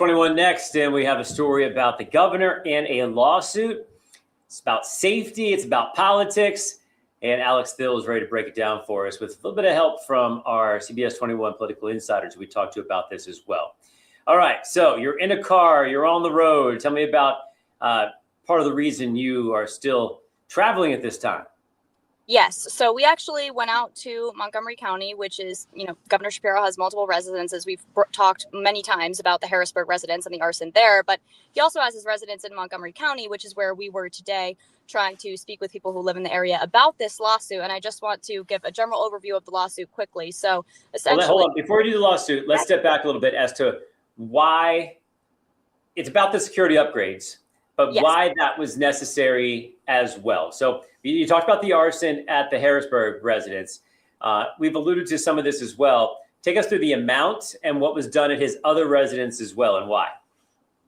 21 next, and we have a story about the governor and a lawsuit. It's about safety. It's about politics. And Alex Thill is ready to break it down for us with a little bit of help from our CBS 21 political insiders we talked to about this as well. All right, so you're in a car, you're on the road. Tell me about part of the reason you are still traveling at this time. Yes. So we actually went out to Montgomery County, which is, Governor Shapiro has multiple residences. We've talked many times about the Harrisburg residence and the arson there, but he also has his residence in Montgomery County, which is where we were today, trying to speak with people who live in the area about this lawsuit. And I just want to give a general overview of the lawsuit quickly. So essentially, hold on. Before we do the lawsuit, let's step back a little bit as to why it's about the security upgrades, but yes, why that was necessary as well. So you talked about the arson at the Harrisburg residence. We've alluded to some of this as well. Take us through the amount and what was done at his other residence as well and why.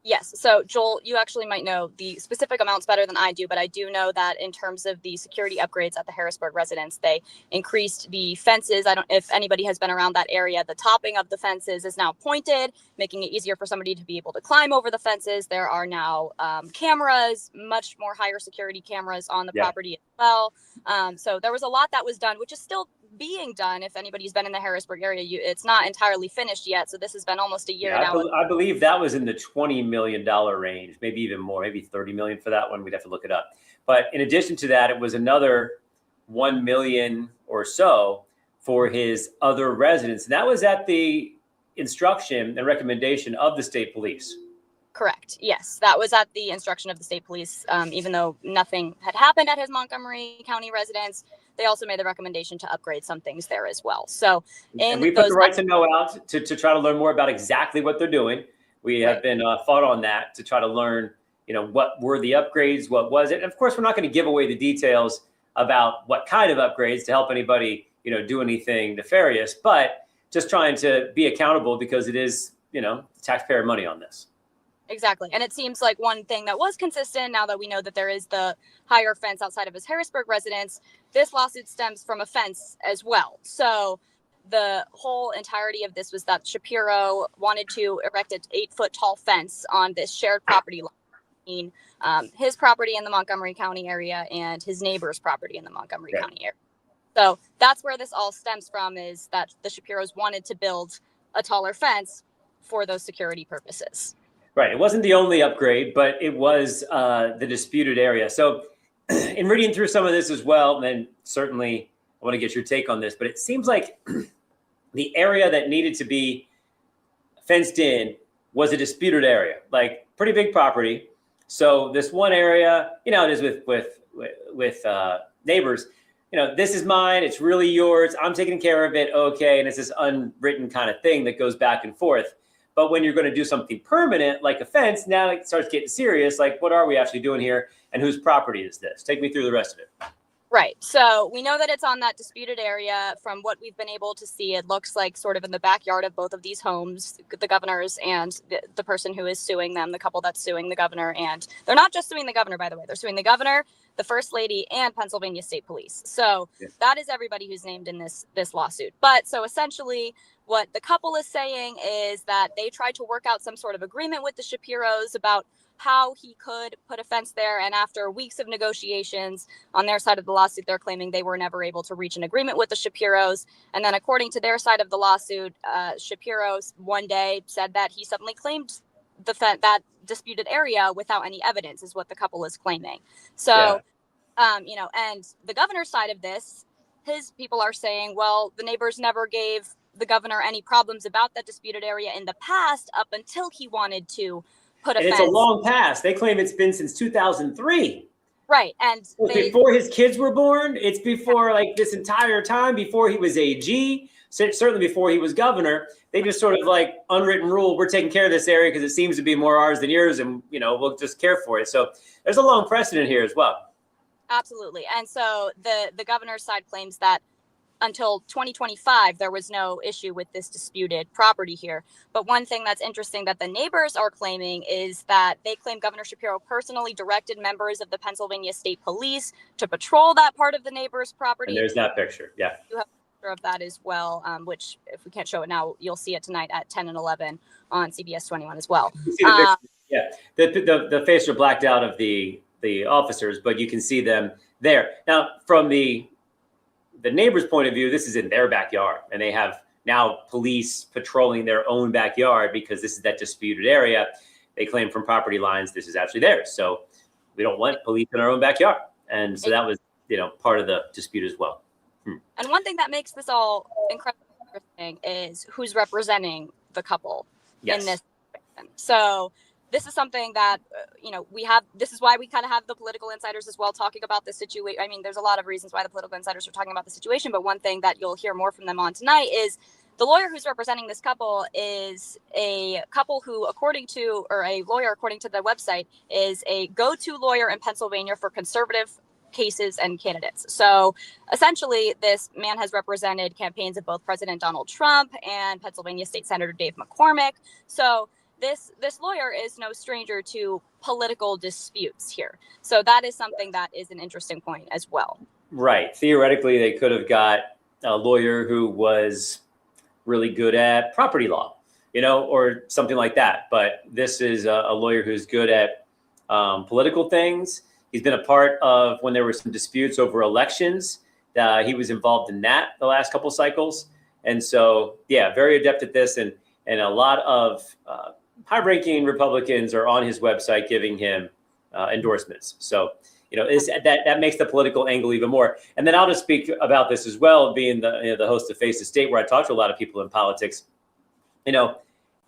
Yes. So, Joel, you actually might know the specific amounts better than I do, but I do know that in terms of the security upgrades at the Harrisburg residence, they increased the fences. I don't know if anybody has been around that area. The topping of the fences is now pointed, making it easier for somebody to be able to climb over the fences. There are now cameras, much more higher security cameras on the property as well. So there was a lot that was done, which is still being done. If anybody's been in the Harrisburg area, it's not entirely finished yet. So this has been almost a year now. I believe that was in the $20 million range, maybe even more, maybe 30 million for that one. We'd have to look it up. But in addition to that, it was another 1 million or so for his other residents. And that was at the instruction and recommendation of the state police. Correct. Yes, that was at the instruction of the state police. Even though nothing had happened at his Montgomery County residence, they also made the recommendation to upgrade some things there as well. So, and we put the right to know out to try to learn more about exactly what they're doing. We have been fought on that to try to learn, what were the upgrades, what was it? And of course, we're not going to give away the details about what kind of upgrades to help anybody, do anything nefarious, but just trying to be accountable because it is, taxpayer money on this. Exactly. And it seems like one thing that was consistent, now that we know that there is the higher fence outside of his Harrisburg residence, this lawsuit stems from a fence as well. So the whole entirety of this was that Shapiro wanted to erect an 8-foot tall fence on this shared property line between his property in the Montgomery County area and his neighbor's property in the Montgomery County area. So that's where this all stems from, is that the Shapiros wanted to build a taller fence for those security purposes. Right. It wasn't the only upgrade, but it was the disputed area. So in reading through some of this as well, and certainly I want to get your take on this, but it seems like the area that needed to be fenced in was a disputed area, like pretty big property. So this one area, it is with neighbors, this is mine. It's really yours. I'm taking care of it. Okay. And it's this unwritten kind of thing that goes back and forth. But when you're going to do something permanent, like a fence, now it starts getting serious. Like, what are we actually doing here? And whose property is this? Take me through the rest of it. Right. So we know that it's on that disputed area. From what we've been able to see, it looks like sort of in the backyard of both of these homes, the governors and the person who is suing them, the couple that's suing the governor. And they're not just suing the governor, by the way. They're suing the governor, the first lady, and Pennsylvania State Police. So that is everybody who's named in this lawsuit. But so essentially, what the couple is saying is that they tried to work out some sort of agreement with the Shapiros about how he could put a fence there. And after weeks of negotiations on their side of the lawsuit, they're claiming they were never able to reach an agreement with the Shapiros. And then according to their side of the lawsuit, Shapiros one day said that he suddenly claimed that disputed area without any evidence, is what the couple is claiming. So, and the governor's side of this, his people are saying, well, the neighbors never gave the governor any problems about that disputed area in the past up until he wanted to put a fence. It's a long past. They claim it's been since 2003. Right. And before his kids were born. It's before this entire time, before he was AG, certainly before he was governor. They just sort of unwritten rule. We're taking care of this area because it seems to be more ours than yours. And, we'll just care for it. So there's a long precedent here as well. Absolutely. And so the governor's side claims that until 2025, there was no issue with this disputed property here. But one thing that's interesting that the neighbors are claiming is that they claim Governor Shapiro personally directed members of the Pennsylvania State Police to patrol that part of the neighbor's property. And there's that picture. Yeah. of that as well, which if we can't show it now, you'll see it tonight at 10 and 11 on CBS 21 as well. You see the picture. Yeah, the faces are blacked out of the officers, but you can see them there. Now, from the neighbor's point of view, this is in their backyard, and they have now police patrolling their own backyard because this is that disputed area. They claim from property lines this is actually theirs, so we don't want police in our own backyard, and so that was part of the dispute as well. And one thing that makes this all incredibly interesting is who's representing the couple in this. So this is something that, we have. This is why we kind of have the political insiders as well talking about the situation. I mean, there's a lot of reasons why the political insiders are talking about the situation, but one thing that you'll hear more from them on tonight is the lawyer who's representing this couple is a couple who, according to the website, is a go-to lawyer in Pennsylvania for conservative cases and candidates. So essentially, this man has represented campaigns of both President Donald Trump and Pennsylvania State Senator Dave McCormick. So this lawyer is no stranger to political disputes here. So that is something that is an interesting point as well. Right. Theoretically, they could have got a lawyer who was really good at property law, or something like that. But this is a lawyer who's good at political things. He's been a part of when there were some disputes over elections. He was involved in that the last couple cycles. And so, very adept at this. And a lot of high-ranking Republicans are on his website giving him endorsements. So, that makes the political angle even more. And then I'll just speak about this as well, being the host of Face the State, where I talk to a lot of people in politics.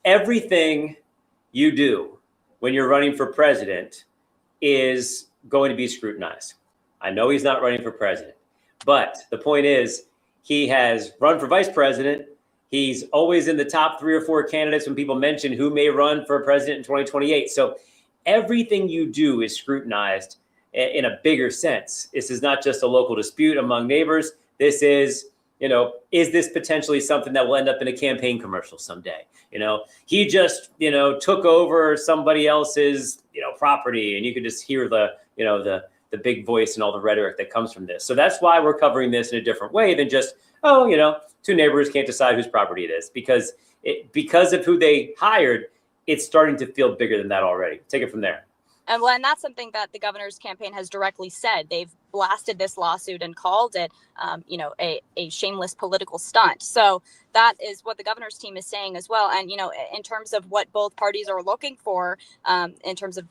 Everything you do when you're running for president is going to be scrutinized. I know he's not running for president, but the point is he has run for vice president. He's always in the top 3 or 4 candidates when people mention who may run for president in 2028. So everything you do is scrutinized in a bigger sense. This is not just a local dispute among neighbors. This is, is this potentially something that will end up in a campaign commercial someday? He just, took over somebody else's, property, and you could just hear the big voice and all the rhetoric that comes from this. So that's why we're covering this in a different way than just, 2 neighbors can't decide whose property it is, because of who they hired, it's starting to feel bigger than that already. Take it from there. And that's something that the governor's campaign has directly said. They've blasted this lawsuit and called it, a shameless political stunt. So that is what the governor's team is saying as well. And, in terms of what both parties are looking for, in terms of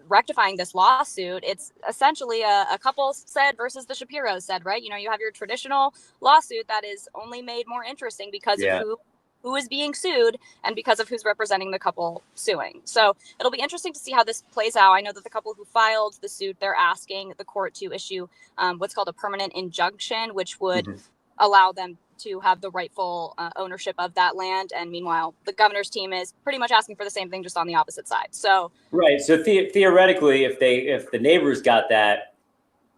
rectifying this lawsuit, it's essentially a couple said versus the Shapiro said, right? You have your traditional lawsuit that is only made more interesting because of who is being sued and because of who's representing the couple suing. So it'll be interesting to see how this plays out. I know that the couple who filed the suit, they're asking the court to issue what's called a permanent injunction, which would allow them to have the rightful ownership of that land. And meanwhile, the governor's team is pretty much asking for the same thing, just on the opposite side. So right. So theoretically, if the neighbors got that,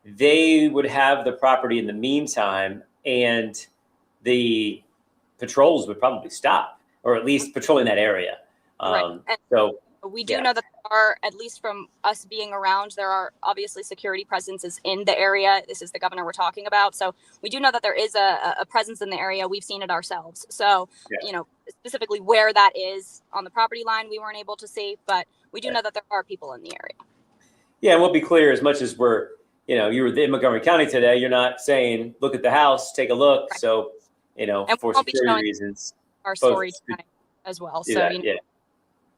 they would have the property in the meantime, and the patrols would probably stop, or at least patrolling that area. Right. So we do know that there are, at least from us being around, there are obviously security presences in the area. This is the governor we're talking about. So we do know that there is a presence in the area. We've seen it ourselves. So, specifically where that is on the property line, we weren't able to see, but we do know that there are people in the area. Yeah. And we'll be clear, as much as we're, you were in Montgomery County today, you're not saying, look at the house, take a look. Right. So, and for security reasons, our story tonight as well. So,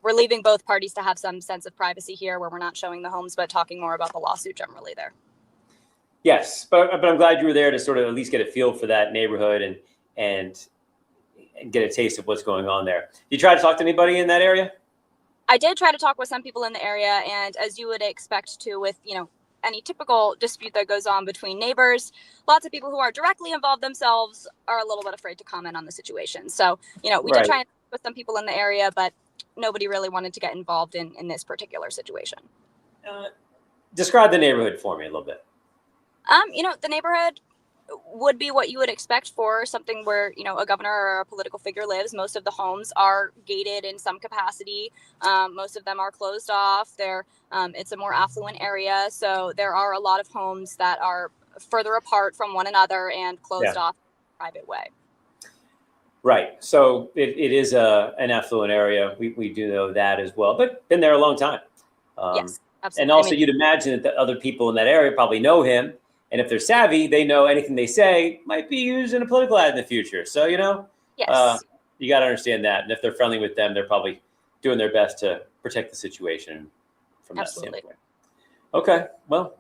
we're leaving both parties to have some sense of privacy here, where we're not showing the homes, but talking more about the lawsuit generally there. Yes, but I'm glad you were there to sort of at least get a feel for that neighborhood and get a taste of what's going on there. Did you try to talk to anybody in that area? I did try to talk with some people in the area, and as you would expect to with, any typical dispute that goes on between neighbors, lots of people who are directly involved themselves are a little bit afraid to comment on the situation. So, we did try and talk with some people in the area, but nobody really wanted to get involved in this particular situation. Describe the neighborhood for me a little bit. The neighborhood would be what you would expect for something where, a governor or a political figure lives. Most of the homes are gated in some capacity. Most of them are closed off. It's a more affluent area. So there are a lot of homes that are further apart from one another and closed off private way. Right. So it is an affluent area. We do know that as well, but been there a long time. Yes, absolutely. And also, you'd imagine that the other people in that area probably know him. And if they're savvy, they know anything they say might be used in a political ad in the future. So, you got to understand that. And if they're friendly with them, they're probably doing their best to protect the situation from that standpoint. Okay. Well,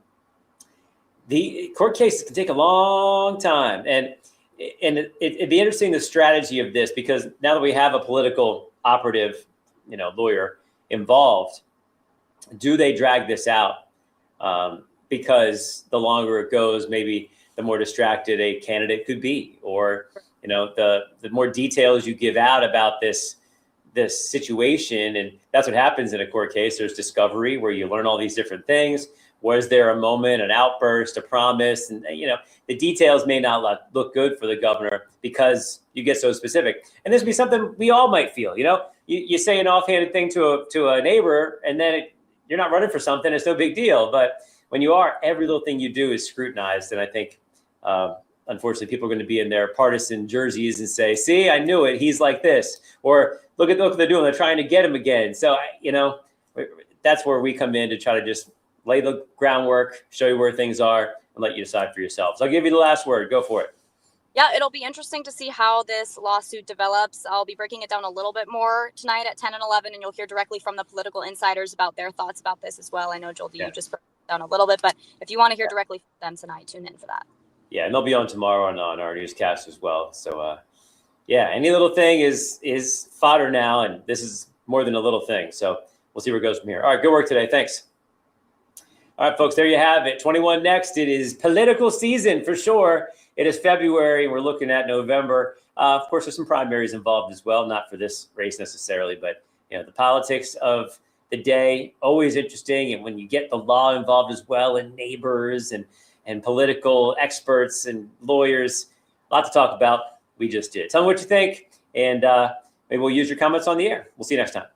the court cases can take a long time. And it'd be interesting, the strategy of this, because now that we have a political operative, lawyer involved, do they drag this out? Because the longer it goes, maybe the more distracted a candidate could be, or the more details you give out about this situation. And that's what happens in a court case. There's discovery where you learn all these different things. Was there a moment, an outburst, a promise? And the details may not look good for the governor because you get so specific. And this would be something we all might feel. You say an offhanded thing to a neighbor, and then you're not running for something. It's no big deal. But when you are, every little thing you do is scrutinized. And I think, unfortunately, people are going to be in their partisan jerseys and say, "See, I knew it. He's like this," or look what they're doing. They're trying to get him again. So that's where we come in to try to just lay the groundwork, show you where things are, and let you decide for yourselves. I'll give you the last word. Go for it. Yeah, it'll be interesting to see how this lawsuit develops. I'll be breaking it down a little bit more tonight at 10 and 11, and you'll hear directly from the political insiders about their thoughts about this as well. I know, Joel, you just broke it down a little bit, but if you want to hear directly from them tonight, tune in for that. Yeah, and they'll be on tomorrow on our newscast as well. So, any little thing is fodder now, and this is more than a little thing. So we'll see where it goes from here. All right, good work today. Thanks. All right, folks, there you have it. 21 next. It is political season for sure. It is February, and we're looking at November. Of course, there's some primaries involved as well, not for this race necessarily, but the politics of the day, always interesting. And when you get the law involved as well, and neighbors and political experts and lawyers, a lot to talk about. We just did. Tell me what you think, and maybe we'll use your comments on the air. We'll see you next time.